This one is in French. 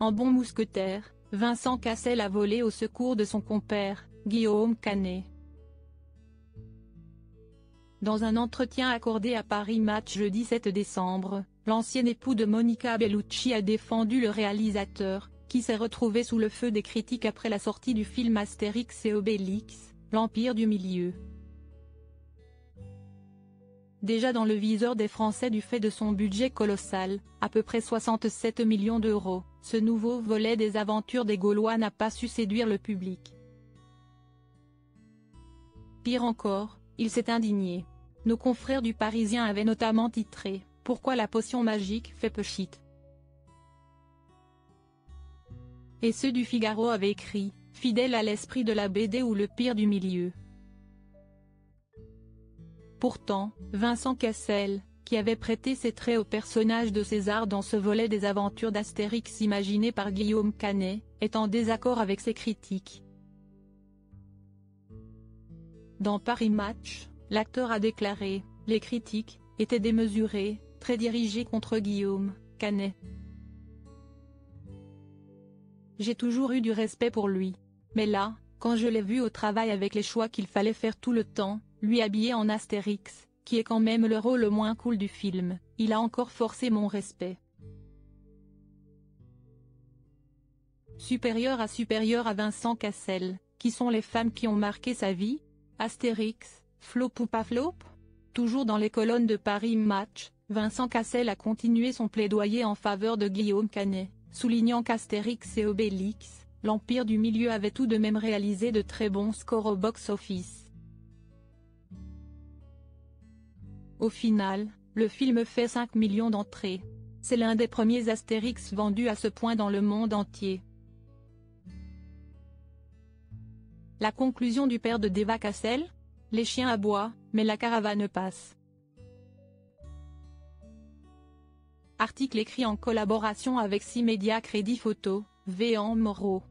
En bon mousquetaire, Vincent Cassel a volé au secours de son compère, Guillaume Canet. Dans un entretien accordé à Paris Match jeudi 7 décembre, l'ancien époux de Monica Bellucci a défendu le réalisateur, qui s'est retrouvé sous le feu des critiques après la sortie du film Astérix et Obélix, l'Empire du Milieu. Déjà dans le viseur des Français du fait de son budget colossal, à peu près 67 millions d'euros, ce nouveau volet des aventures des Gaulois n'a pas su séduire le public. Pire encore, il s'est indigné. Nos confrères du Parisien avaient notamment titré « Pourquoi la potion magique fait pchit ?» Et ceux du Figaro avaient écrit « Fidèle à l'esprit de la BD ou le pire du milieu ». Pourtant, Vincent Cassel, qui avait prêté ses traits au personnage de César dans ce volet des aventures d'Astérix imaginé par Guillaume Canet, est en désaccord avec ces critiques. Dans Paris Match, l'acteur a déclaré « Les critiques étaient démesurées, très dirigées contre Guillaume Canet. J'ai toujours eu du respect pour lui. Mais là, quand je l'ai vu au travail avec les choix qu'il fallait faire tout le temps, lui habillé en Astérix, qui est quand même le rôle le moins cool du film, il a encore forcé mon respect. » Supérieur à Vincent Cassel, qui sont les femmes qui ont marqué sa vie? Astérix, flop ou pas flop? Toujours dans les colonnes de Paris Match, Vincent Cassel a continué son plaidoyer en faveur de Guillaume Canet, soulignant qu'Astérix et Obélix, l'Empire du Milieu avait tout de même réalisé de très bons scores au box-office. Au final, le film fait 5 millions d'entrées. C'est l'un des premiers Astérix vendus à ce point dans le monde entier. La conclusion du père de Deva Cassel? Les chiens aboient, mais la caravane passe. Article écrit en collaboration avec 6 médias Crédit Photo, Véan Moreau.